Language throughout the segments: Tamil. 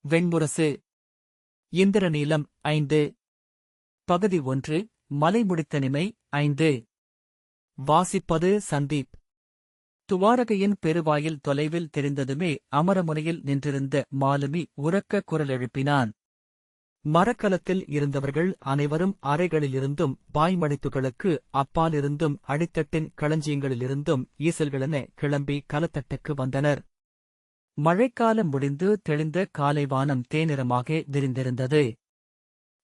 வெண்முரசு. இந்திரநீலம் 5. பகுதி 1. மலை முடித்தனிமை 5. வாசிப்பது சந்தீப். துவாரகையின் பெருவாயில் தொலைவில் தெரிந்ததுமே அமரமுனையில் நின்றிருந்த மாலுமி உரக்க குரல் எழுப்பினான். மரக்கலத்தில் இருந்தவர்கள் அனைவரும் அறைகளிலிருந்தும் பாய்மடிப்புகளுக்கு அப்பாலிருந்தும் அடித்தட்டின் களஞ்சியங்களிலிருந்தும் ஈசல்களென கிளம்பி கலத்தட்டுக்கு வந்தனர். மழைக்காலம் முடிந்து தெளிந்த காலைவானம் தேனிறமாக விரிந்திருந்தது.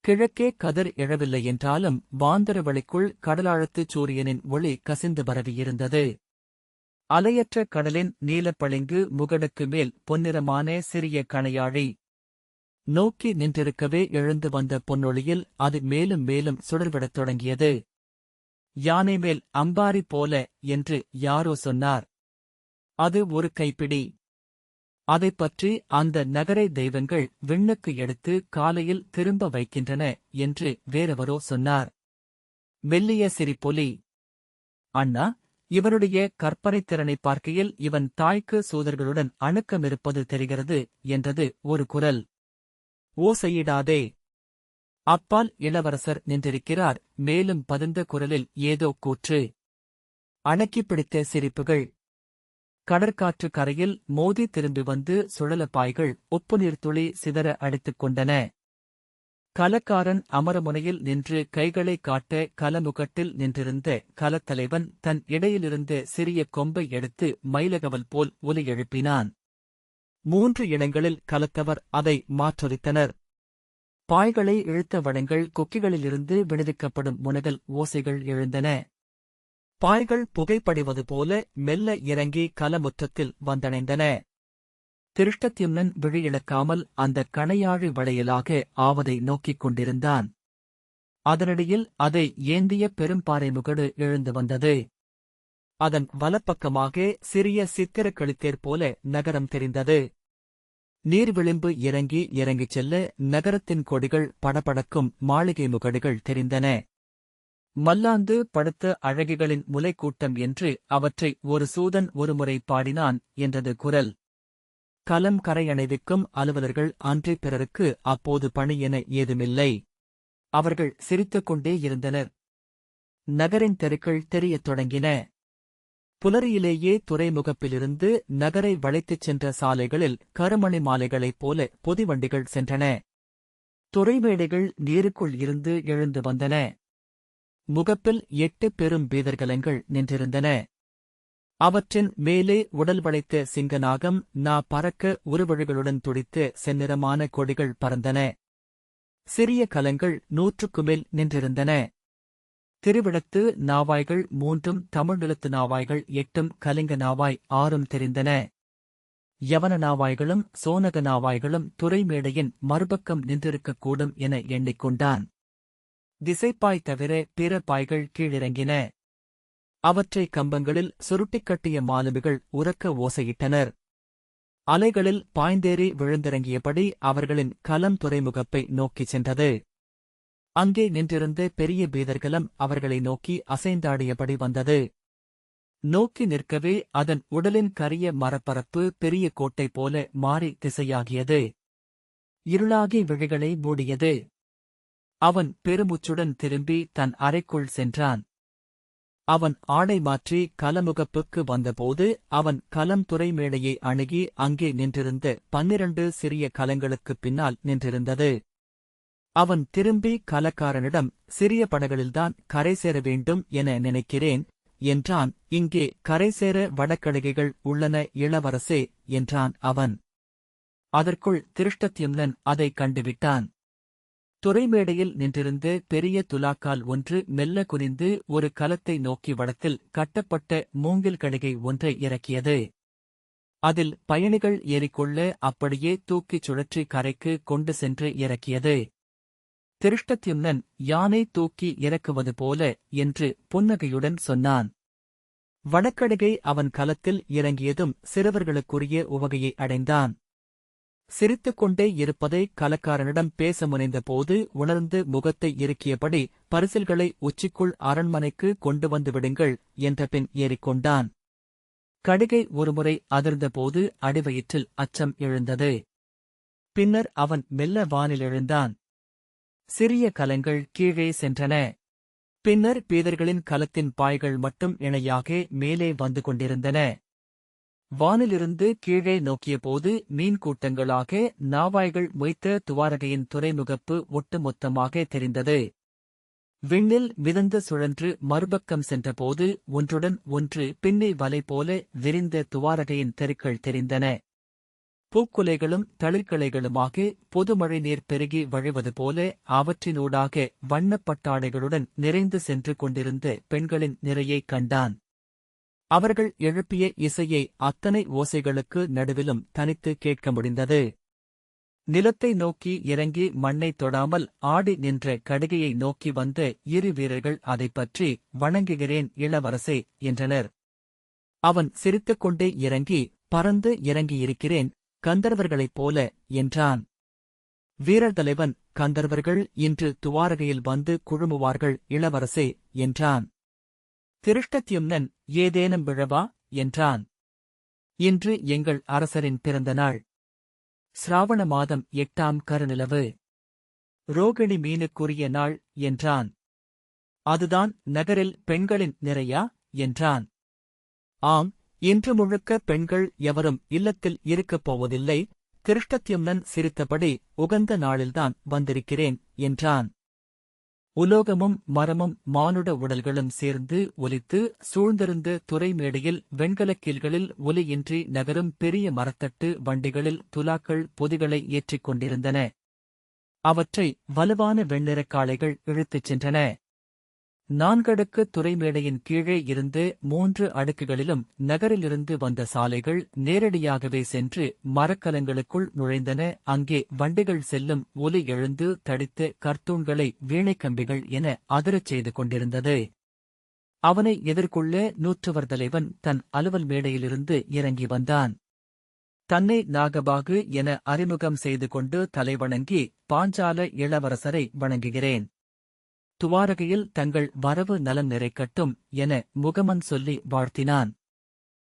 கிழக்கே கதிர் எழவில்லை என்றாலும் வாந்தரவளிக்குள் கடலாழத்துச் சூரியனின் ஒளி கசிந்து பரவியிருந்தது. அலையற்ற கடலின் நீலப்பளிங்கு முகடுக்கு மேல் பொன்னிறமான சிறிய கணையாழி நோக்கி நின்றிருக்கவே எழுந்து வந்த பொன்னொளியில் அது மேலும் மேலும் சுடர்விடத் தொடங்கியது. யானை மேல் அம்பாரி போல என்று யாரோ சொன்னார். அது ஒரு கைப்பிடி. அதைப் பற்றி அந்த நகரை தெய்வங்கள் விண்ணுக்கு எடுத்து காலையில் திரும்ப வைக்கின்றன என்று வேறெவரோ சொன்னார். மெல்லிய சிரிப்பொலி. அண்ணா, இவனுடைய கற்பனைத் திறனைப் பார்க்கையில் இவன் தாய்க்கு சூதர்களுடன் அணுக்கமிருப்பது தெரிகிறது என்றது ஒரு குரல். ஓசையிடாதே. அப்பால் இளவரசர் நின்றிருக்கிறார். மேலும் பதிந்த குரலில் ஏதோ கூற்று. அடக்கிப் பிடித்த சிரிப்புகள். கடற்காற்று கரையில் மோதி திரும்பி வந்து சுழலப்பாய்கள் உப்புநீர்த்துளி சிதற அடித்துக் கொண்டன. கலக்காரன் அமரமுனையில் நின்று கைகளை காட்ட கலமுகட்டில் நின்றிருந்த கலத்தலைவன் தன் இடையிலிருந்த சிறிய கொம்பை எடுத்து மயிலகவல் போல் ஒலி எழுப்பினான். 3 இடங்களில் கலத்தவர் அதை மாற்றொலித்தனர். பாய்களை இழுத்த வடங்கள் கொக்கிகளிலிருந்து விடுவிக்கப்படும் முனகல் ஓசைகள் எழுந்தன. பாய்கள் புகைப்படிவது போல மெல்ல இறங்கி கலமுற்றத்தில் வந்தடைந்தன. திருஷ்டத்யும்னன் விழியிழக்காமல் அந்த கணையாழி வளையலாக ஆவதை நோக்கிக் கொண்டிருந்தான். அதனிடையில் அதை ஏந்திய பெரும்பாறை முகடு எழுந்து வந்தது. அதன் வலப்பக்கமாக சிறிய சித்திரக் கழித்தேர் போல நகரம் தெரிந்தது. நீர்விளிம்பு இறங்கிச் செல்ல நகரத்தின் கொடிகள் படபடக்கும் மாளிகை முகடுகள் தெரிந்தன. மல்லாந்து படுத்த அழகிகளின் முலைக்கூட்டம் என்று அவற்றை ஒரு சூதன் ஒருமுறை பாடினான் என்றது குரல். கலம் கரையணைவிக்கும் அலுவலர்கள் அன்றி பிறருக்கு அப்போது பணி என ஏதுமில்லை. அவர்கள் சிரித்துக் கொண்டே இருந்தனர். நகரின் தெருக்கள் தெரியத் தொடங்கின. புலரியிலேயே துறைமுகப்பிலிருந்து நகரை வளைத்துச் சென்ற சாலைகளில் கருமணி மாலைகளைப் போல பொதிவண்டிகள் சென்றன. துறைமேடைகள் நீருக்குள் இருந்து எழுந்து வந்தன. முகப்பில் 8 பெரும் பீதர்கலங்கள் நின்றிருந்தன. அவற்றின் மேலே உடல் வளைத்த சிங்கநாகம் பறக்க உருவழிகளுடன் துடித்த செந்நிறமான கொடிகள் பறந்தன. சிறிய கலங்கள் 100க்கு மேல் நின்றிருந்தன. திருவிடத்து நாவாய்கள் 3ம் தமிழ் நிலத்து நாவாய்கள் 8ம் கலிங்க நாவாய் 6ம் தெரிந்தன. யவன நாவாய்களும் சோனக நாவாய்களும் துறைமேடையின் மறுபக்கம் நின்றிருக்கக்கூடும் என எண்ணிக்கொண்டான். திசைப்பாய் தவிர பிற பாய்கள் கீழிறங்கின. அவற்றை கம்பங்களில் சுருட்டிக் கட்டிய மாலுமிகள் உரக்க ஓசையிட்டனர். அலைகளில் பாய்ந்தேறி விழுந்திறங்கியபடி அவர்களின் கலம் துறைமுகப்பை நோக்கிச் சென்றது. அங்கே நின்றிருந்த பெரிய பீதர்கலம் அவர்களை நோக்கி அசைந்தாடியபடி வந்தது. நோக்கி நிற்கவே அதன் உடலின் கரிய மரப்பரப்பு பெரிய கோட்டை போல மாறி திசையாகியது. இருளாகி விழிகளை மூடியது. அவன் பெருமுச்சுடன் திரும்பி தன் அறைக்குள் சென்றான். அவன் ஆடை மாற்றி கலமுகப்புக்கு வந்தபோது அவன் கலம் துறைமேடையை அணுகி அங்கே நின்றிருந்த 12 சிறிய கலங்களுக்குப் பின்னால் நின்றிருந்தது. அவன் திரும்பி கலக்காரனிடம், சிறிய படகளில்தான் கரை சேர வேண்டும் என நினைக்கிறேன் என்றான். இங்கே கரை சேர வடக்கடுகைகள் உள்ளன இளவரசே என்றான் அவன். அதற்குள் திருஷ்டத்யும்னன் அதைக் கண்டுவிட்டான். துறைமேடையில் நின்றிருந்து பெரிய துலாக்கால் ஒன்று மெல்ல குனிந்து ஒரு கலத்தை நோக்கி வடத்தில் கட்டப்பட்ட மூங்கில் கடிகை ஒன்றை இறக்கியது. அதில் பயணிகள் ஏறிக்கொள்ள அப்படியே தூக்கிச் சுழற்றி கரைக்கு கொண்டு சென்று இறக்கியது. திருஷ்டத்யும்னன் யானை தூக்கி இறக்குவது போல என்று புன்னகையுடன் சொன்னான். வடக்கடுகை அவன் கலத்தில் இறங்கியதும் சிறுவர்களுக்குரிய உவகையை அடைந்தான். சிரித்துக் கொண்டே இருப்பதை கலக்காரனிடம் பேச முனைந்தபோது உணர்ந்து முகத்தை இறுக்கியபடி, பரிசில்களை உச்சிக்குள் அரண்மனைக்கு கொண்டு வந்து விடுங்கள் என்ற பின் ஏறிக்கொண்டான். கடிகை ஒருமுறை அதிர்ந்தபோது அடிவயிற்றில் அச்சம் எழுந்தது. பின்னர் அவன் மெல்ல வானில் எழுந்தான். சிறிய கலங்கள் கீழே சென்றன. பின்னர் பீதர்களின் கலத்தின் பாய்கள் மட்டும் இணையாக மேலே வந்து கொண்டிருந்தன. வானிலிருந்து கீழே நோக்கியபோது மீன் கூட்டங்களாக நாவாய்கள் மொய்த்த துவாரகையின் துறைமுகப்பு ஒட்டுமொத்தமாக தெரிந்தது. விண்ணில் மிதந்து சுழன்று மறுபக்கம் சென்றபோது ஒன்றுடன் ஒன்று பின்னி வலை போல விரிந்த துவாரகையின் தெருக்கள் தெரிந்தன. பூக்குலைகளும் தளிர்கிளைகளுமாக பொதுமழை நீர் பெருகி வழிவது போல அவற்றினூடாக வண்ணப்பட்டாடைகளுடன் நிறைந்து சென்று கொண்டிருந்த பெண்களின் நிறையைக் கண்டான். அவர்கள் எழுப்பிய இசையை அத்தனை ஓசைகளுக்கு நடுவிலும் தனித்து கேட்க முடிந்தது. நிலத்தை நோக்கி இறங்கி மண்ணைத் தொடாமல் ஆடி நின்ற கடிகையை நோக்கி வந்த இரு வீரர்கள் அதைப் பற்றி வணங்குகிறேன் இளவரசே என்றனர். அவன் சிரித்துக்கொண்டே இறங்கி, பறந்து இறங்கியிருக்கிறேன் கந்தர்வர்களைப் போல என்றான். வீரர் தலைவன், கந்தர்வர்கள் இன்று துவாரகையில் வந்து குழுமுவார்கள் இளவரசே என்றான். திருஷ்டத்யும்னன், ஏதேனும் விழவா என்றான். இன்று எங்கள் அரசரின் பிறந்த நாள். சிராவண மாதம் 8ஆம் கருநிலவு. ரோகிணி மீனுக்குரிய நாள் என்றான். அதுதான் நகரில் பெண்களின் நிறையா என்றான். ஆம், இன்று முழுக்க பெண்கள் எவரும் இல்லத்தில் இருக்கப் போவதில்லை. திருஷ்டத்யும்னன் சிரித்தபடி, உகந்த நாளில்தான் வந்திருக்கிறேன் என்றான். உலோகமும் மரமும் மானுட உடல்களும் சேர்ந்து ஒலித்து சூழ்ந்திருந்த துறைமேடையில் வெண்கலக் கீல்களில் ஒலியின்றி நகரும் பெரிய மரத்தட்டு வண்டிகளில் துலாக்கள் பொதிகளை ஏற்றிக் கொண்டிருந்தன. அவற்றை வலுவான வெண்ணிறக் காளைகள் இழுத்துச் சென்றன. 4 அடுக்கு துறைமேடையின் கீழே இருந்து 3 அடுக்குகளிலும் நகரிலிருந்து வந்த சாலைகள் நேரடியாகவே சென்று மரக்கலங்களுக்குள் நுழைந்தன. அங்கே வண்டிகள் செல்லும் ஒலி எழுந்து தடித்த கர்த்தூன்களை வீணைக்கம்பிகள் என அதிரச் செய்து கொண்டிருந்தது. அவனை எதிர்கொள்ள நூற்றுவர் தலைவன் தன் அலுவல் மேடையிலிருந்து இறங்கி வந்தான். தன்னை நாகபாகு என அறிமுகம் செய்து கொண்டு தலைவணங்கி, பாஞ்சால இளவரசரை வணங்குகிறேன். துவாரகையில் தங்கள் வரவு நலன் நிறைக்கட்டும் என முகமன் சொல்லி வாழ்த்தினான்.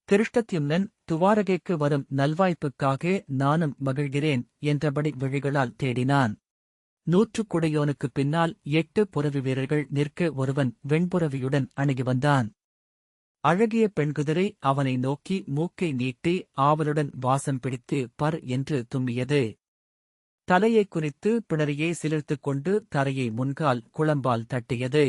திருஷ்டத்யும்னன், துவாரகைக்கு வரும் நல்வாய்ப்புக்காக நானும் மகிழ்கிறேன் என்றபடி விழிகளால் தேடினான். 100 குடையோனுக்குப் பின்னால் 8 புரவி வீரர்கள் நிற்க ஒருவன் வெண்புரவியுடன் அணுகி வந்தான். அழகிய பெண்குதிரை அவனை நோக்கி மூக்கை நீட்டி ஆவலுடன் வாசம் பிடித்து பர் என்று தும்மியது. தலையைக் குனித்து பிணறியே சிலிர்த்துக் கொண்டு தரையை முன்கால் குளம்பால் தட்டியது.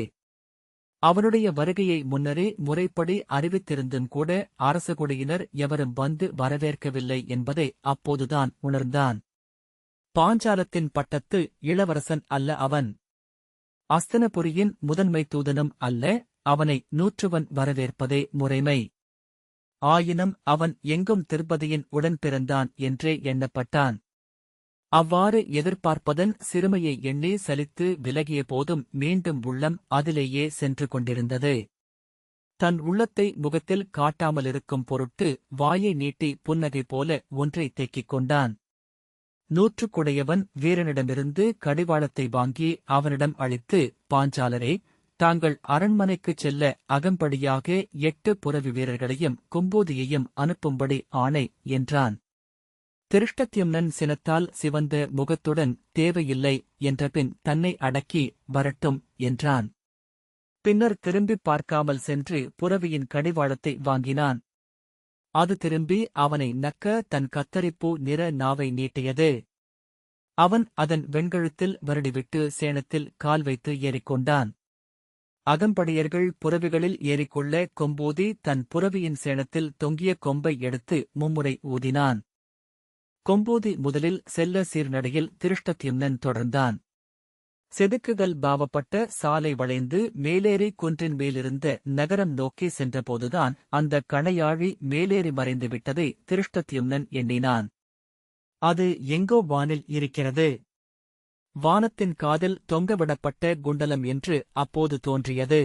அவனுடைய வருகையை முன்னரே முறைப்படி அறிவித்திருந்தும் கூட அரசகுடியினர் எவரும் வந்து வரவேற்கவில்லை என்பதை அப்போதுதான் உணர்ந்தான். பாஞ்சாலத்தின் பட்டத்து இளவரசன் அல்ல அவன். அஸ்தனபுரியின் முதன்மை தூதனும் அல்ல. அவனை 100வன் வரவேற்பதே முறைமை. ஆயினும் அவன் எங்கும் திருப்பதியின் உடன் பிறந்தான் என்றே எண்ணப்பட்டான். அவ்வாறு எதிர்பார்ப்பதன் சிறுமையை எண்ணி சலித்து விலகிய போதும் மீண்டும் உள்ளம் அதிலேயே சென்று கொண்டிருந்தது. தன் உள்ளத்தை முகத்தில் காட்டாமலிருக்கும் பொருட்டு வாயை நீட்டி புன்னகை போல ஒன்றை தேக்கிக் கொண்டான். 100 குடையவன் வீரனிடமிருந்து கடிவாளத்தை வாங்கி அவனிடம் அளித்து, பாஞ்சாலரே, தாங்கள் அரண்மனைக்குச் செல்ல அகம்படியாக 8 புரவி வீரர்களையும் கும்பூதியையும் அனுப்பும்படி ஆணை என்றான். திருஷ்டத்யும்னன் சினத்தால் சிவந்த முகத்துடன் தேவையில்லை என்றபின் தன்னை அடக்கி வரட்டும் என்றான். பின்னர் திரும்பிப் பார்க்காமல் சென்று புரவியின் கடிவாளத்தை வாங்கினான். அது திரும்பி அவனை நக்க தன் கத்தரிப்பூ நிற நாவை நீட்டியது. அவன் அதன் வெண்கழுத்தில் வருடிவிட்டு சேணத்தில் கால் வைத்து ஏறிக்கொண்டான். அகம்படியர்கள் புரவிகளில் ஏறிக்கொள்ள கொம்பூதி தன் புரவியின் சேணத்தில் தொங்கிய கொம்பை எடுத்து மும்முறை ஊதினான். கொம்பூதி முதலில் செல்ல சீர்நடையில் திருஷ்டத்யும்னன் தொடர்ந்தான். செதுக்குகள் பாவப்பட்ட சாலை வளைந்து மேலேறி குன்றின் மேலிருந்த நகரம் நோக்கி சென்றபோதுதான் அந்த கணையாழி மேலேறி மறைந்து விட்டதை திருஷ்டத்யும்னன் எண்ணினான். அது எங்கோ வானில் இருக்கிறது. வானத்தின் காதில் தொங்கவிடப்பட்ட குண்டலம் என்று அப்போது தோன்றியது.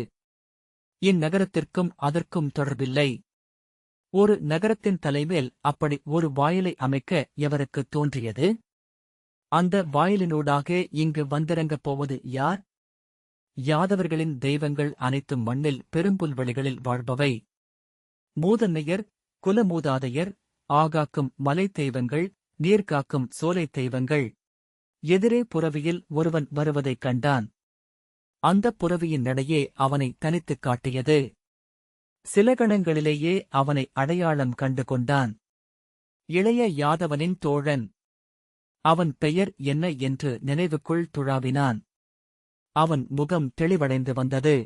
இந்நகரத்திற்கும் அதற்கும் தொடர்பில்லை. ஒரு நகரத்தின் தலைமேல் அப்படி ஒரு வாயிலை அமைக்க எவருக்குத் தோன்றியது? அந்த வாயிலினூடாக இங்கு வந்திறங்கப் போவது யார்? யாதவர்களின் தெய்வங்கள் அனைத்தும் மண்ணில் பெரும்புல்வெளிகளில் வாழ்பவை. மூதன்னையர், குலமூதாதையர், ஆகாக்கும் மலைத் தெய்வங்கள், நீர்காக்கும் சோலைத் தெய்வங்கள். எதிரே புரவியில் ஒருவன் வருவதைக் கண்டான். அந்தப் புரவியின் நடையே அவனை தனித்துக் காட்டியது. சில கணங்களிலேயே அவனை அடையாளம் கண்டு கொண்டான். இளைய யாதவனின் தோழன். அவன் பெயர் என்ன என்று நினைவுக்குள் துழாவினான். அவன் முகம் தெளிவடைந்து வந்தது.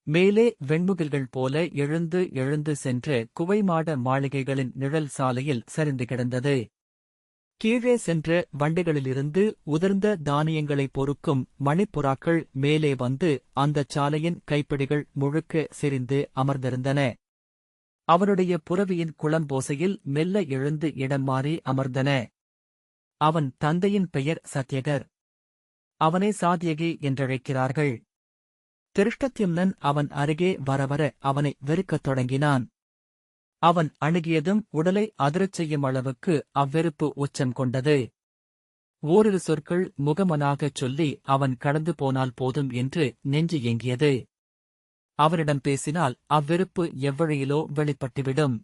மேலே வெண்முகில்கள் போல எழுந்து எழுந்து சென்ற குவைமாட மாளிகைகளின் நிழல் சாலையில் சரிந்து கிடந்தது. கீழே சென்ற வண்டிகளிலிருந்து உதிர்ந்த தானியங்களைப் பொறுக்கும் மணிப்புறாக்கள் மேலே வந்து அந்தச் சாலையின் கைப்பிடிகள் முழுக்க செறிந்து அமர்ந்திருந்தன. அவனுடைய புரவியின் குளம்போசையில் மெல்ல எழுந்து இடம் மாறி அமர்ந்தன. அவன் தந்தையின் பெயர் சத்யகர். அவனை சாத்யகி என்றழைக்கிறார்கள். திருஷ்டத்யும்னன் அவன் அருகே வரவர அவனை வெறுக்கத் தொடங்கினான். அவன் அணுகியதும் உடலை அதிரச் செய்யும் அளவுக்கு அவ்வெறுப்பு உச்சம் கொண்டது. ஓரிரு சொற்கள் முகமனாகச் சொல்லி அவன் கடந்து போனால் போதும் என்று நெஞ்சு ஏங்கியது. அவனிடம் பேசினால் அவ்வெறுப்பு எவ்வழியிலோ வெளிப்பட்டுவிடும்.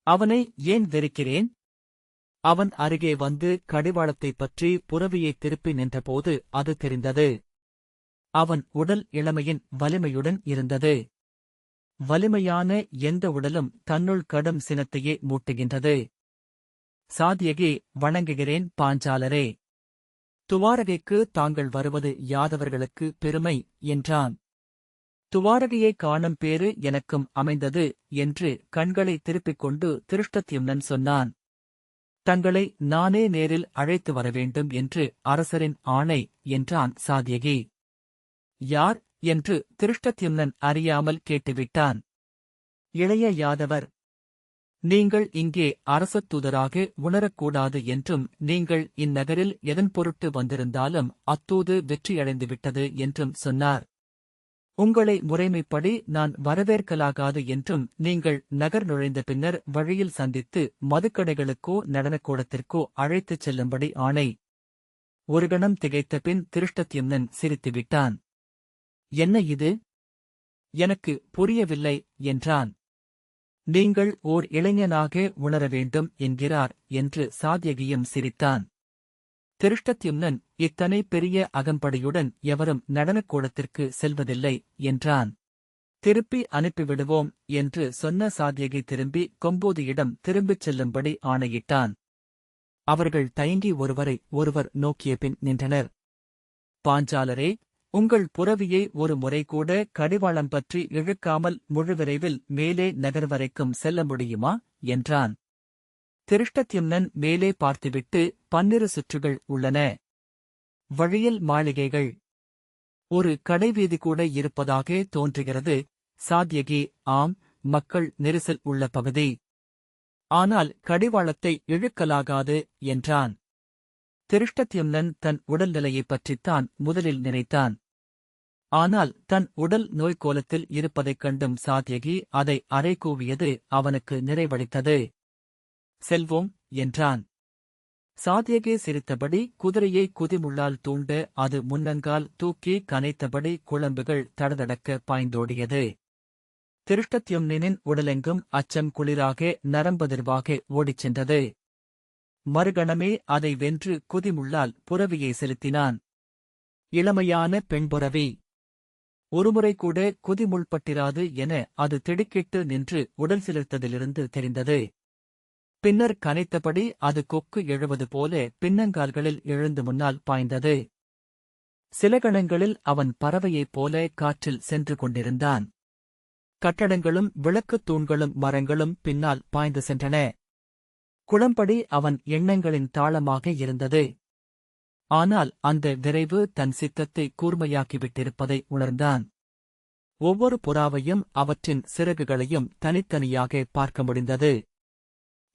அவனை ஏன் வெறுக்கிறேன்? அவன் அருகே வந்து கடிவாளத்தைப் பற்றி புரவியைத் திருப்பி நின்றபோது அது தெரிந்தது. அவன் உடல் இளமையின் வலிமையுடன் இருந்தது. வலிமையான எந்த உடலும் தன்னுள் கடும் சினத்தையே மூட்டுகின்றது. சாத்யகி, வணங்குகிறேன் பாஞ்சாலரே. துவாரகைக்கு தாங்கள் வருவது யாதவர்களுக்கு பெருமை என்றான். துவாரகையைக் காணும் பேறு எனக்கும் அமைந்தது என்று கண்களை திருப்பிக் கொண்டு திருஷ்டத்யும்னன் சொன்னான். தங்களை நானே நேரில் அழைத்து வரவேண்டும் என்று அரசரின் ஆணை என்றான் சாத்யகி. யார் என்று திருஷ்டத்யும்னன் அறியாமல் கேட்டுவிட்டான். இளைய யாதவர். நீங்கள் இங்கே அரசத் தூதராக உணரக்கூடாது என்றும் நீங்கள் இந்நகரில் எதன் பொருட்டு வந்திருந்தாலும் அத்தூது வெற்றியடைந்துவிட்டது என்றும் சொன்னார். உங்களை முறைமைப்படி நான் வரவேற்கலாகாது என்றும் நீங்கள் நகர் நுழைந்த பின்னர் வழியில் சந்தித்து மதுக்கடைகளுக்கோ நடனக்கூடத்திற்கோ அழைத்துச் செல்லும்படி ஆணை. ஒரு கணம் திகைத்த பின் திருஷ்டத்யும்னன் சிரித்துவிட்டான். என்ன இது? எனக்கு புரியவில்லை என்றான். நீங்கள் ஓர் இளைஞனாக உணர வேண்டும் என்கிறார் என்று சாத்யகியும் சிரித்தான். திருஷ்டத்யும்னன் இத்தனை பெரிய அகம்படியுடன் எவரும் நடனக்கூடத்திற்கு செல்வதில்லை என்றான். திருப்பி அனுப்பிவிடுவோம் என்று சொன்ன சாத்யகி திரும்பி கொம்போதியிடம் திரும்பிச் செல்லும்படி ஆணையிட்டான். அவர்கள் தயங்கி ஒருவரை ஒருவர் நோக்கிய பின் நின்றனர். பாஞ்சாலரே, உங்கள் புரவியை ஒரு முறை கூட கடிவாளம் பற்றி இழுக்காமல் முழுவிரைவில் மேலே நகர் வரைக்கும் செல்ல முடியுமா என்றான். திருஷ்டத்யும்னன் மேலே பார்த்துவிட்டு 12 சுற்றுகள் உள்ளன. வழியில் மாளிகைகள். ஒரு கடைவீதி கூட இருப்பதாக தோன்றுகிறது. சாத்யகி, ஆம், மக்கள் நெரிசல் உள்ள பகுதி. ஆனால் கடிவாளத்தை இழுக்கலாகாது என்றான். திருஷ்டத்யும்னன் தன் உடல்நிலையைப் பற்றித்தான் முதலில் நினைத்தான். ஆனால் தன் உடல் நோய்க்கோலத்தில் இருப்பதைக் கண்டும் சாத்யகி அதை அறைகூவியது அவனுக்கு நிறைவளித்தது. செல்வோம் என்றான். சாத்யகி சிரித்தபடி குதிரையை குதிமுள்ளால் தூண்ட அது முன்னங்கால் தூக்கி கனைத்தபடி குழம்புகள் தடதடக்க பாய்ந்தோடியது. திருஷ்டத்யும்னனின் உடலெங்கும் அச்சம் குளிராக நரம்பதிர்வாக ஓடிச் சென்றது. மறுகணமே அதை வென்று குதிமுள்ளால் புரவியை செலுத்தினான். இளமையான பெண்புரவி. ஒருமுறை கூட குதிமுள்பட்டிராது என அது திடுக்கிட்டு நின்று உடல் சிலிர்த்ததிலிருந்து தெரிந்தது. பின்னர் கனைத்தபடி அது கொக்கு எழுவது போல பின்னங்கால்களில் எழுந்து முன்னால் பாய்ந்தது. சில கணங்களில் அவன் பறவையைப் போல காற்றில் சென்று கொண்டிருந்தான். கட்டடங்களும் விளக்குத் தூண்களும் மரங்களும் பின்னால் பாய்ந்து சென்றன. குளம்படி அவன் எண்ணங்களின் தாளமாக இருந்தது. ஆனால் அந்த விரைவு தன் சித்தத்தை கூர்மையாக்கிவிட்டிருப்பதை உணர்ந்தான். ஒவ்வொரு புறாவையும் அவற்றின் சிறகுகளையும் தனித்தனியாக பார்க்க முடிந்தது.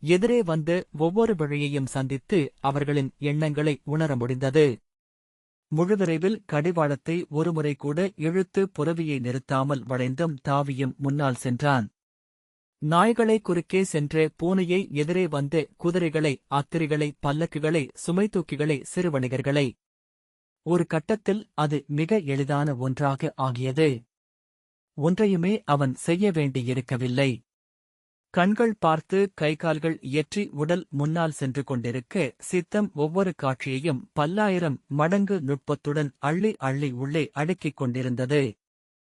எதிரே வந்து ஒவ்வொரு வழியையும் சந்தித்து அவர்களின் எண்ணங்களை உணர முடிந்தது. முழுவிரைவில் கடிவாளத்தை ஒருமுறை கூட இழுத்து புரவியை நிறுத்தாமல் வளைந்தும் தாவியும் முன்னால் சென்றான். நாய்களை குறுக்கே சென்ற பூனையை எதிரே வந்த குதிரைகளை, ஆத்திரிகளை, பல்லக்குகளை, சுமைதூக்கிகளை, சிறு வணிகர்களை. ஒரு கட்டத்தில் அது மிக எளிதான ஒன்றாக ஆகியது. ஒன்றையுமே அவன் செய்ய வேண்டியிருக்கவில்லை. கண்கள் பார்த்து கைகால்கள் இயற்றி உடல் முன்னால் சென்று கொண்டிருக்க சித்தம் ஒவ்வொரு காட்சியையும் பல்லாயிரம் மடங்கு நுட்பத்துடன் அள்ளி அள்ளி உள்ளே அடுக்கிக் கொண்டிருந்தது.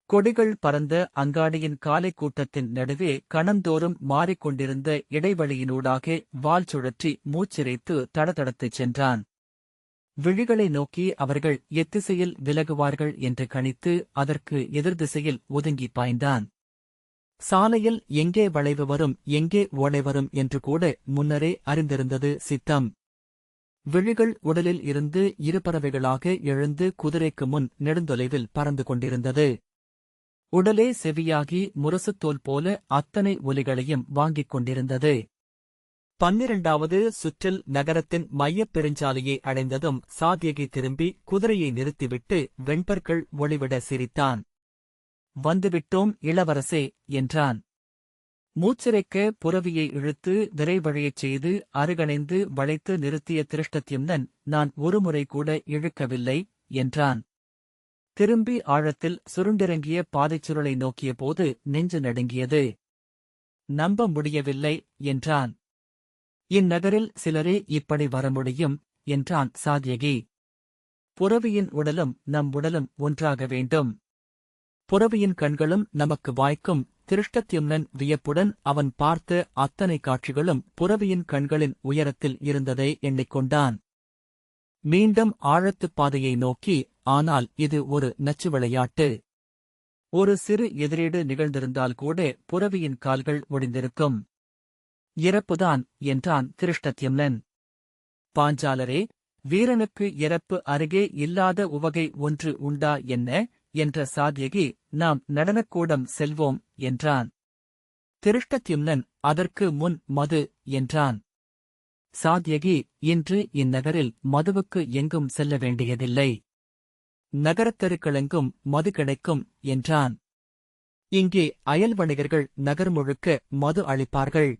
கொடிகள் பறந்த அங்காடியின் காலை கூட்டத்தின் நடுவே கணந்தோறும் மாறிக்கொண்டிருந்த இடைவெளியினூடாக வால் சுழற்றி மூச்சிறைத்து தடதடத்துச் சென்றான். விழிகளை நோக்கி அவர்கள் எத்திசையில் விலகுவார்கள் என்று கணித்து அதற்கு எதிர்திசையில் ஒதுங்கி பாய்ந்தான். சாலையில் எங்கே வளைவு வரும் எங்கே ஓடை வரும் என்று கூட முன்னரே அறிந்திருந்தது சித்தம். விழிகள் உடலில் இருந்து இரு பறவைகளாக எழுந்து குதிரைக்கு முன் நெடுந்தொலைவில் பறந்து கொண்டிருந்தது. உடலே செவியாகி முரசுத்தோல் போல அத்தனை ஒலிகளையும் வாங்கிக் கொண்டிருந்தது. 12வது சுற்றில் நகரத்தின் மையப் பெருஞ்சாலையை அடைந்ததும் சாத்யகி திரும்பி குதிரையை நிறுத்திவிட்டு வெண்பற்கள் ஒளிவிட சிரித்தான். வந்துவிட்டோம் இளவரசே என்றான். மூச்சிறைக்க புரவியை இழுத்து விரைவழியச் செய்து அருகணைந்து வளைத்து நிறுத்திய திருஷ்டத்யும்னன் நான் ஒருமுறை கூட இழுக்கவில்லை என்றான். திரும்பி ஆழத்தில் சுருண்டிறங்கிய பாதைச்சுருளை நோக்கியபோது நெஞ்சு நடுங்கியது. நம்ப முடியவில்லை என்றான். இந்நகரில் சிலரே இப்படி வர முடியும் என்றான் சாத்யகி. புரவியின் உடலும் நம் உடலும் ஒன்றாக வேண்டும். புரவியின் கண்களும் நமக்கு வாய்க்கும். திருஷ்டத்யும்னன் வியப்புடன் அவன் பார்த்த அத்தனை காட்சிகளும் புரவியின் கண்களின் உயரத்தில் இருந்ததை எண்ணிக்கொண்டான். மீண்டும் ஆழத்துப் பாதையை நோக்கி, ஆனால் இது ஒரு நச்சு விளையாட்டு. ஒரு சிறு எதிரீடு நிகழ்ந்திருந்தால் கூட புரவியின் கால்கள் ஒடிந்திருக்கும். இறப்புதான் என்றான் திருஷ்டத்யும்னன். பாஞ்சாலரே, வீரனுக்கு இறப்பு அருகே இல்லாத உவகை ஒன்று உண்டா என்ன என்ற சாத்யகி நாம் நடனக்கூடம் செல்வோம் என்றான். திருஷ்டத்யும்னன் அதற்கு முன் மது என்றான். சாத்யகி இன்று இந்நகரில் மதுவுக்கு எங்கும் செல்ல வேண்டியதில்லை. நகரத்தெருக்களெங்கும் மது கிடைக்கும் என்றான். இங்கே அயல் வணிகர்கள் நகர் முழுக்க மது அளிப்பார்கள்.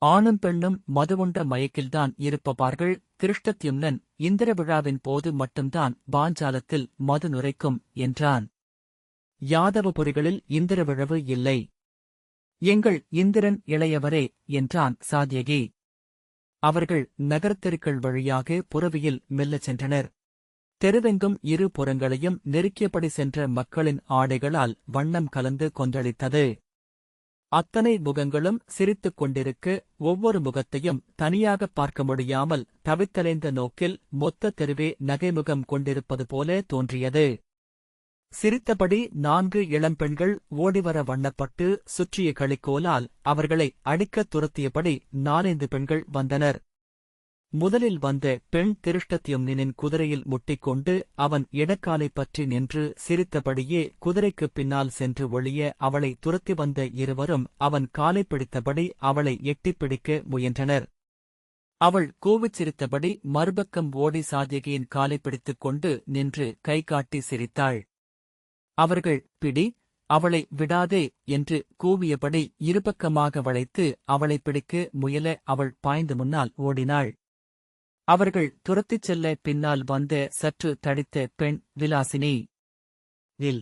ஆணும் பெண்ணும் மதுவுண்ட மயக்கில்தான் இருப்பபார்கள். திருஷ்டத்யும்னன் இந்திர விழாவின் போது மட்டும்தான் பாஞ்சாலத்தில் மது நுரைக்கும் என்றான். யாதவபுரிகளில் இந்திர விழவு இல்லை. எங்கள் இந்திரன் இளையவரே என்றான் சாத்யகி. அவர்கள் நகரத்தெருக்கள் வழியாக புரவியில் மெல்லச் சென்றனர். தெருவெங்கும் இரு புறங்களையும் நெருக்கியபடி சென்ற மக்களின் ஆடைகளால் வண்ணம் கலந்து கொந்தளித்தது. அத்தனை முகங்களும் சிரித்துக் கொண்டிருக்க ஒவ்வொரு முகத்தையும் தனியாக பார்க்க முடியாமல் தவித்தலைந்த நோக்கில் மொத்த தெருவே நகைமுகம் கொண்டிருப்பது போல தோன்றியது. சிரித்தபடி 4 இளம்பெண்கள் ஓடிவர வண்ணப்பட்டு சுற்றிய களிக்கோலால் அவர்களை அடிக்கத் துரத்தியபடி 4-5 பெண்கள் வந்தனர். முதலில் வந்த பெண் திருஷ்டத்யும்னனின் குதிரையில் முட்டிக்கொண்டு அவன் இடக்காலை பற்றி நின்று சிரித்தபடியே குதிரைக்குப் பின்னால் சென்று ஒளிய அவளை துரத்தி வந்த இருவரும் அவன் காலை பிடித்தபடி அவளை எட்டிப் பிடிக்க முயன்றனர். அவள் கூவிச் சிரித்தபடி மறுபக்கம் ஓடி சாத்யகியின் காலை பிடித்துக் கொண்டு நின்று கைகாட்டி சிரித்தாள். அவர்கள் பிடி, அவளை விடாதே என்று கூவியபடி இருபக்கமாக வளைத்து அவளை பிடிக்க முயல அவள் பாய்ந்து முன்னால் ஓடினாள். அவர்கள் துரத்திச் செல்ல பின்னால் வந்த சற்று தடித்த பெண் விலாசினி இல்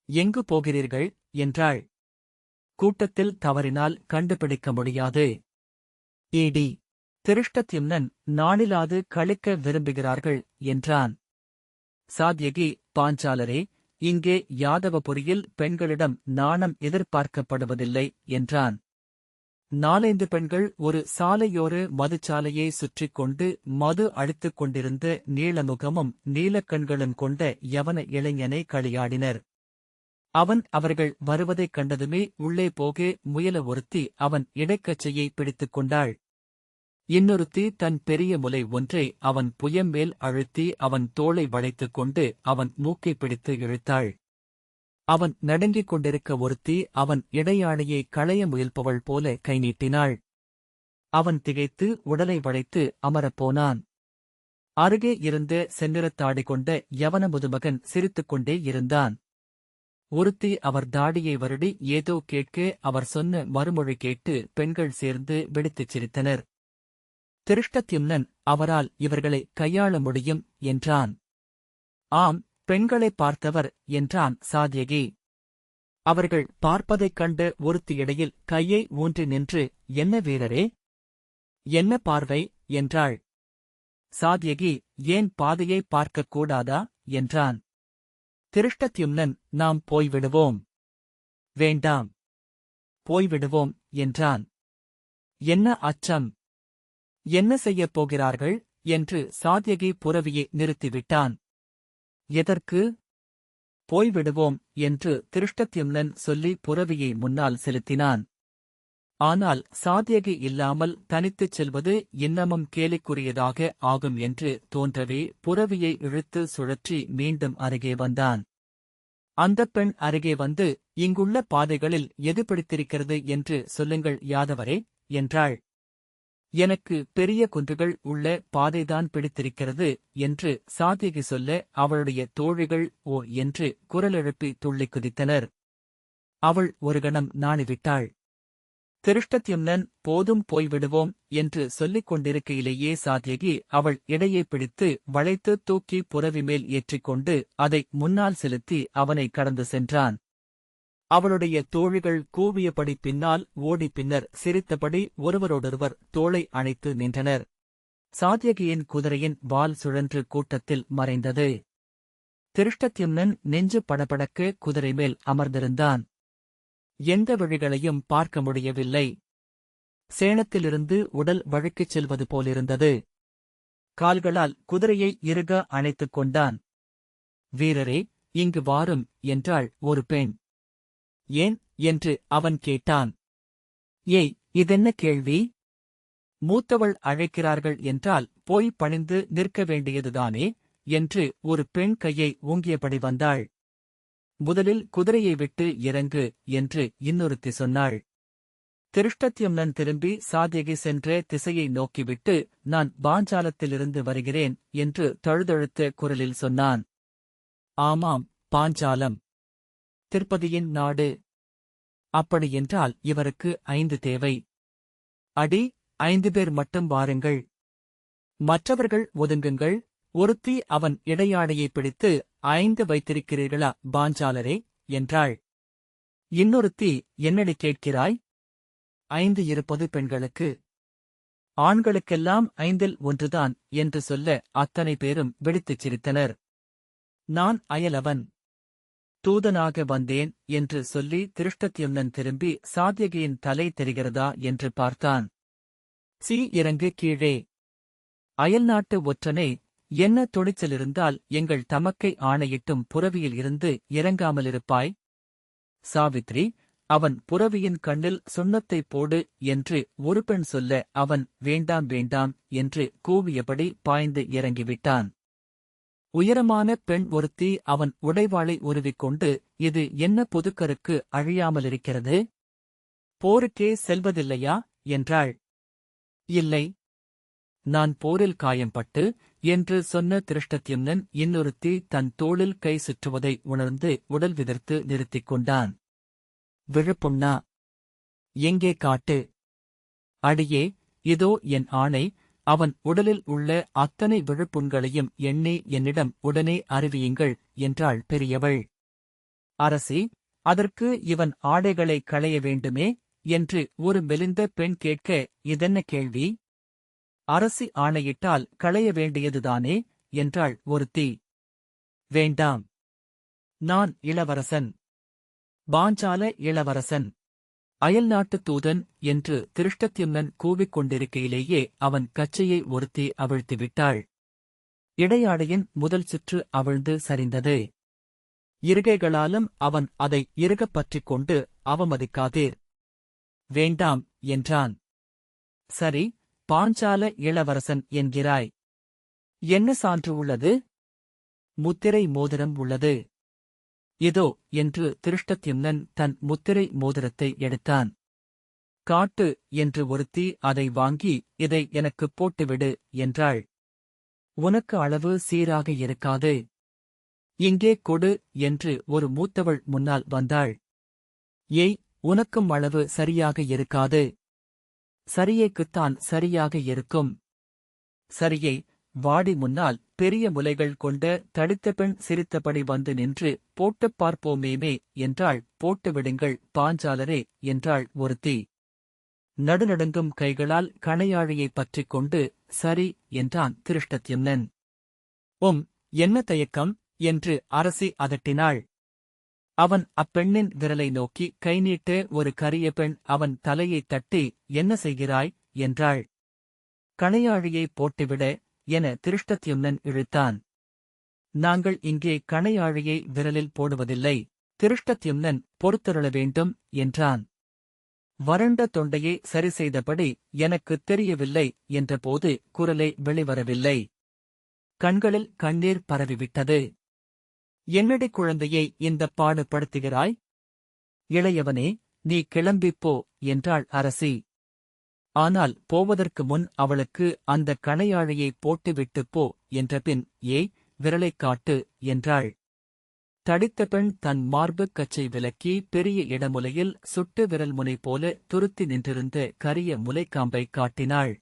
எங்கு போகிறீர்கள் என்றாள். கூட்டத்தில் தவறினால் கண்டுபிடிக்க முடியாது. ஏடி திருஷ்டத்யும்னன் நாணிலாது கழிக்க விரும்புகிறார்கள் என்றான். சாத்யகி பாஞ்சாலரே, இங்கே யாதவபுரியில் பெண்களிடம் நாணம் எதிர்பார்க்கப்படுவதில்லை என்றான். 4-5 பெண்கள் ஒரு சாலையோர மதுச்சாலையை சுற்றிக் கொண்டு மது அடித்துக் கொண்டிருந்த நீளமுகமும் நீலக்கண்களும் கொண்ட யவன இளைஞனை களியாடினர். அவன் அவர்கள் வருவதைக் கண்டதுமே உள்ளே போக முயல ஒருத்தி அவன் இடைக்கச்சையை பிடித்துக் கொண்டாள். இன்னொருத்தி தன் பெரிய முலை ஒன்றை அவன் புயம்மேல் அழுத்தி அவன் தோளை வளைத்துக் கொண்டு அவன் மூக்கைப் பிடித்து இழுத்தாள். அவன் நடுங்கிக் கொண்டிருக்க ஒருத்தி அவன் இடையாணையை களைய முயல்பவள் போல கை நீட்டினாள். அவன் திகைத்து உடலை வளைத்து அமரப்போனான். அருகே இருந்த செந்நிறத்தாடி கொண்ட யவன முதுமகன் சிரித்துக் கொண்டே இருந்தான். ஒருத்தி அவர் தாடியை வருடி ஏதோ கேட்க அவர் சொன்ன மறுமொழி கேட்டு பெண்கள் சேர்ந்து வெடித்துச் சிரித்தனர். திருஷ்டத்யும்னன் அவரால் இவர்களை கையாள முடியும் என்றான். ஆம், பெண்களைப் பார்த்தவர் என்றான் சாத்யகி. அவர்கள் பார்ப்பதைக் கண்டு ஒருத்தி இடையில் கையை ஊன்றி நின்று, என்ன வீரரே, என்ன பார்வை என்றாள். சாத்யகி, ஏன் பாதையை பார்க்கக் கூடாதா என்றான். திருஷ்டத்யும்னன், நாம் போய்விடுவோம். வேண்டாம், போய்விடுவோம் என்றான். என்ன அச்சம்? என்ன செய்யப் போகிறார்கள் என்று சாத்யகி புரவியை நிறுத்திவிட்டான். எதற்கு? போய்விடுவோம் என்று திருஷ்டத்யும்னன் சொல்லி புரவியை முன்னால் செலுத்தினான். ஆனால் சாத்யகி இல்லாமல் தனித்துச் செல்வது இன்னமும் கேலிக்குரியதாக ஆகும் என்று தோன்றவே புரவியை இழுத்து சுழற்றி மீண்டும் அருகே வந்தான். அந்தப் பெண் அருகே வந்து, இங்குள்ள பாதைகளில் எது பிடித்திருக்கிறது என்று சொல்லுங்கள் யாதவரே என்றாள். எனக்கு பெரிய குன்றுகள் உள்ள பாதைதான் பிடித்திருக்கிறது என்று சாத்யகி சொல்ல அவளுடைய தோழிகள் ஓ என்று குரலெழுப்பி துள்ளிக் குதித்தனர். அவள் ஒரு கணம் நாணிவிட்டாள். திருஷ்டத்யும்னன், போதும் போய்விடுவோம் என்று சொல்லிக் கொண்டிருக்கையிலேயே சாத்யகி அவள் இடையே பிடித்து வளைத்து தூக்கி புரவி மேல் ஏற்றிக்கொண்டு அதை முன்னால் செலுத்தி அவனை கடந்து சென்றான். அவளுடைய தோழிகள் கூவியபடி பின்னால் ஓடி பின்னர் சிரித்தபடி ஒருவரோடொருவர் தோளை அணைத்து நின்றனர். சாத்யகியின் குதிரையின் வால் சுழன்று கூட்டத்தில் மறைந்தது. திருஷ்டத்யும்னன் நெஞ்சு படபடக்க குதிரை மேல் அமர்ந்திருந்தான். எந்த வழிகளையும் பார்க்க முடியவில்லை. சேணத்திலிருந்து உடல் வழுக்கிச் செல்வது போலிருந்தது. கால்களால் குதிரையை இறுக அணைத்துக் கொண்டான். வீரரே, இங்கு வாரும் என்றாள் ஒரு பெண். ஏன் என்று அவன் கேட்டான். ஏய், இதென்ன கேள்வி? மூத்தவள் அழைக்கிறார்கள் என்றால் போய் பணிந்து நிற்க வேண்டியதுதானே என்று ஒரு பெண் கையை ஊங்கியபடி வந்தாள். முதலில் குதிரையை விட்டு இறங்கு என்று இன்னொருத்தி சொன்னாள். திருஷ்டத்யும்னன் திரும்பி சாத்யகி சென்ற திசையை நோக்கிவிட்டு, நான் பாஞ்சாலத்திலிருந்து வருகிறேன் என்று தழுதழுத்த குரலில் சொன்னான். ஆமாம், பாஞ்சாலம், திருப்பதியின் நாடு. அப்படியென்றால் இவருக்கு 5 தேவை. அடி, 5 பேர் மட்டும் வாருங்கள். மற்றவர்கள் ஒதுங்குங்கள். ஒருத்தி அவன் இடையாடையை பிடித்து, 5 வைத்திருக்கிறீர்களா பாஞ்சாலரே என்றாள். இன்னொருத்தி, என்னடி கேட்கிறாய்? 5 இருப்பது பெண்களுக்கு. ஆண்களுக்கெல்லாம் 5இல் 1தான் என்று சொல்ல அத்தனை பேரும் வெடித்துச் சிரித்தனர். நான் அயலவன், தூதனாக வந்தேன் என்று சொல்லி திருஷ்டத்யும்னன் திரும்பி சாத்யகியின் தலை தெரிகிறதா என்று பார்த்தான். இறங்கு கீழே. அயல்நாட்டு ஒற்றனே, என்ன துணிச்சலிருந்தால் எங்கள் தமக்கை ஆணையிட்டும் புரவியில் இருந்து இறங்காமலிருப்பாய்? சாவித்ரி, அவன் புரவியின் கண்ணில் சுண்ணத்தைப் போடு என்று ஒரு பெண் சொல்ல அவன் வேண்டாம் வேண்டாம் என்று கூவியபடி பாய்ந்து இறங்கிவிட்டான். உயரமான பெண் ஒருத்தி அவன் உடைவாளை உருவிக்கொண்டு, இது என்ன புதுக்கருக்கு அழியாமலிருக்கிறது? போருக்கே செல்வதில்லையா என்றாள். இல்லை, நான் போரில் காயம்பட்டு என்று சொன்ன திருஷ்டத்யும்னன் இன்னொருத்தி தன் தோளில் கை சுற்றுவதை உணர்ந்து உடல் விதிர்த்து நிறுத்திக் கொண்டான். விழுப்புண்ணா? எங்கே காட்டு. அடியே, இதோ என் ஆணை. அவன் உடலில் உள்ள அத்தனை விழுப்புண்களையும் எண்ணி என்னிடம் உடனே அறிவியுங்கள் என்றாள் பெரியவள். அரசி, அதற்கு இவன் ஆடைகளை களைய வேண்டுமே என்று ஒரு மெலிந்த பெண் கேட்க, இதென்ன கேள்வி? அரசி ஆணையிட்டால் களைய வேண்டியதுதானே என்றாள் ஒருத்தி. வேண்டாம், நான் இளவரசன், பாஞ்சால இளவரசன், அயல்நாட்டுத் தூதன் என்று திருஷ்டத்யும்னன் கூவிக்கொண்டிருக்கையிலேயே அவன் கச்சையை ஒருத்தி அவிழ்த்திவிட்டாள். இடையாடையின் முதல் சுற்று அவிழ்ந்து சரிந்தது. இருகைகளாலும் அவன் அதை இறுகப் பற்றிக் கொண்டு, அவமதிக்காதீர். வேண்டாம் என்றான். சரி, பாஞ்சால இளவரசன் என்கிறாய். என்ன சான்று உள்ளது? முத்திரை மோதிரம் உள்ளது. இதோ என்று திருஷ்டத்யும்னன் தன் முத்திரை மோதிரத்தை எடுத்தான். காட்டு என்று ஒருத்தி அதை வாங்கி, இதை எனக்குப் போட்டுவிடு என்றாள். உனக்கு அளவு சீராக இருக்காது. இங்கே கொடு என்று ஒரு மூத்தவள் முன்னால் வந்தாள். ஏய், உனக்கும் அளவு சரியாக இருக்காது. சரியைக்குத்தான் சரியாக இருக்கும். சரியை வாடி முன்னால் பெரிய முலைகள் கொண்ட தடித்த பெண் சிரித்தபடி வந்து நின்று போட்டுப் பார்ப்போமேமே என்றாள். போட்டு விடுங்கள் பாஞ்சாலரே என்றாள் ஒருத்தி. நடுநடுங்கும் கைகளால் கணையாழியைப் பற்றிக் கொண்டு சரி என்றான் திருஷ்டத்யும்னன். என்ன தயக்கம் என்று அரசி அதட்டினாள். அவன் அப்பெண்ணின் விரலை நோக்கி கை நீட்ட ஒரு கரிய பெண் அவன் தலையைத் தட்டி என்ன செய்கிறாய் என்றாள். கணையாழியை போட்டுவிட என திருஷ்டத்யும்னன் இழுத்தான். நாங்கள் இங்கே கணையாழியை விரலில் போடுவதில்லை. திருஷ்டத்யும்னன் பொறுத்தருள வேண்டும் என்றான். வறண்ட தொண்டையை சரி செய்தபடி எனக்குத் தெரியவில்லை என்றபோது குரலே வெளிவரவில்லை. கண்களில் கண்ணீர் பரவிவிட்டது. என்னடி குழந்தையை இந்தப் பாடுபடுத்துகிறாய்? இளையவனே, நீ கிளம்பிப்போ என்றாள் அரசி. ஆனால் போவதற்கு முன் அவளுக்கு அந்த கணையாழியைப் போட்டுவிட்டுப் போ என்றபின் விரலைக் காட்டு என்றாள். தடித்த பெண் தன் மார்புக் கச்சை விலக்கி பெரிய இடமுலையில் சுட்டு விரல் முனை போல துருத்தி நின்றிருந்த கரிய முலைக்காம்பைக் காட்டினாள்.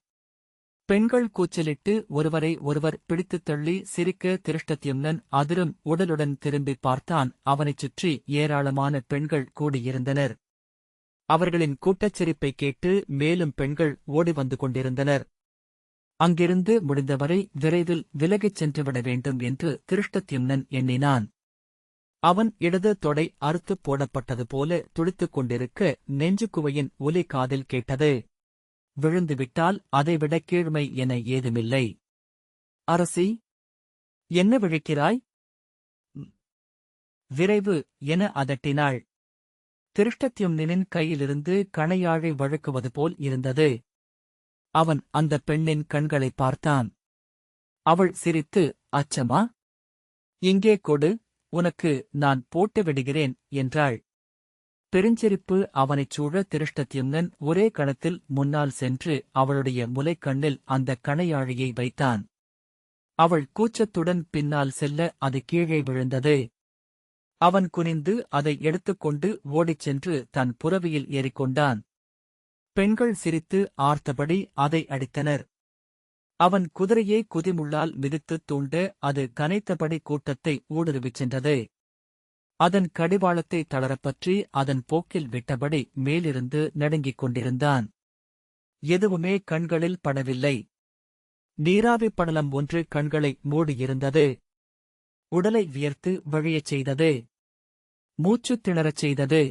பெண்கள் கூச்சலிட்டு ஒருவரை ஒருவர் பிடித்துத் தள்ளி சிரிக்க திருஷ்டத்யும்னன் அதிரும் உடலுடன் திரும்பிப் பார்த்தான். அவனைச் சுற்றி ஏராளமான பெண்கள் கூடியிருந்தனர். அவர்களின் கூட்டச்சிரிப்பைக் கேட்டு மேலும் பெண்கள் ஓடி வந்து கொண்டிருந்தனர். அங்கிருந்து முடிந்தவரை விரைவில் விலகிச் சென்றுவிட வேண்டும் என்று திருஷ்டத்யும்னன் எண்ணினான். அவன் இடது தொடை அறுத்துப் போடப்பட்டது போல துடித்துக் கொண்டிருக்க நெஞ்சுக்குவையின் ஒலி காதில் கேட்டது. விழுந்துவிட்டால் அதைவிட கீழ்மை என ஏதுமில்லை. அரசி, என்ன விழிக்கிறாய்? விரைவு என அதட்டினாள். திருஷ்டத்யும்னனின் கையிலிருந்து கணையாழை வழுக்குவது போல் இருந்தது. அவன் அந்தப் பெண்ணின் கண்களைப் பார்த்தான். அவள் சிரித்து, அச்சமா? இங்கே கொடு, உனக்கு நான் போட்டு விடுகிறேன் என்றாள். பெருஞ்சிரிப்பு அவனைச் சூழ திருஷ்டத்யும்னன் ஒரே கணத்தில் முன்னால் சென்று அவளுடைய முலைக்கண்ணில் அந்தக் கணையாழியை வைத்தான். அவள் கூச்சத்துடன் பின்னால் செல்ல அது கீழே விழுந்தது. அவன் குனிந்து அதை எடுத்துக்கொண்டு ஓடிச் சென்று தன் புரவியில் ஏறிக்கொண்டான். பெண்கள் சிரித்து ஆர்த்தபடி அதை அடித்தனர். அவன் குதிரையை குதிமுள்ளால் மிதித்துத் தூண்ட அது கனைத்தபடி கூட்டத்தை ஊடுருவிச் சென்றது. அதன் கடிவாளத்தை தளரப்பற்றி அதன் போக்கில் விட்டபடி மேலிருந்து நடுங்கிக் கொண்டிருந்தான். எதுவுமே கண்களில் படவில்லை. நீராவிப் படலம் ஒன்று கண்களை மூடியிருந்தது. உடலை வியர்த்து வழியச் செய்தது. மூச்சுத் திணறச் செய்தது.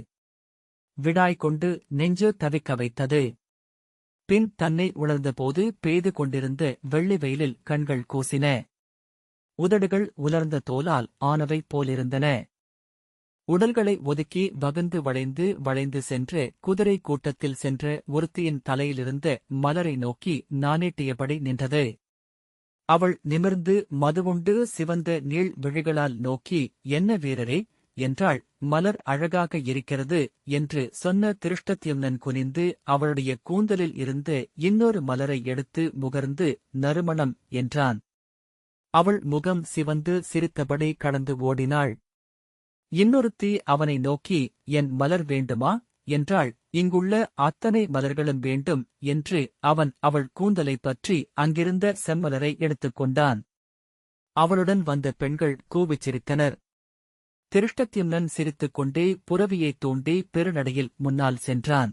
விடாய் கொண்டு நெஞ்சு தவிக்க வைத்தது. பின் தன்னை உணர்ந்தபோது பெய்து கொண்டிருந்த வெள்ளி வெயிலில் கண்கள் கூசின. உதடுகள் உலர்ந்த தோலால் ஆனவை போலிருந்தன. உடல்களை ஒதுக்கி வகுந்து வளைந்து வளைந்து சென்ற குதிரை கூட்டத்தில் சென்ற ஒருத்தியின் தலையிலிருந்த மலரை நோக்கி நானேட்டியபடி நின்றது. அவள் நிமிர்ந்து மதுவுண்டு சிவந்த நீள் விழிகளால் நோக்கி என்ன வீரரே என்றாள். மலர் அழகாக இருக்கிறது என்று சொன்ன திருஷ்டத்யும்னன் குனிந்து அவளுடைய கூந்தலில் இருந்த இன்னொரு மலரை எடுத்து முகர்ந்து நறுமணம் என்றான். அவள் முகம் சிவந்து சிரித்தபடி கடந்து ஓடினாள். இன்னொருத்தி அவனை நோக்கி என் மலர் வேண்டுமா என்றாள். இங்குள்ள அத்தனை மலர்களும் வேண்டும் என்று அவன் அவள் கூந்தலைப் பற்றி அங்கிருந்த செம்மலரை எடுத்துக்கொண்டான். அவளுடன் வந்த பெண்கள் கூவிச் சிரித்தனர். திருஷ்டத்யும்னன் சிரித்துக் கொண்டே புரவியைத் தூண்டி பெருநடையில் முன்னால் சென்றான்.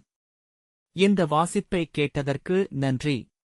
இந்த வாசிப்பைக் கேட்டதற்கு நன்றி.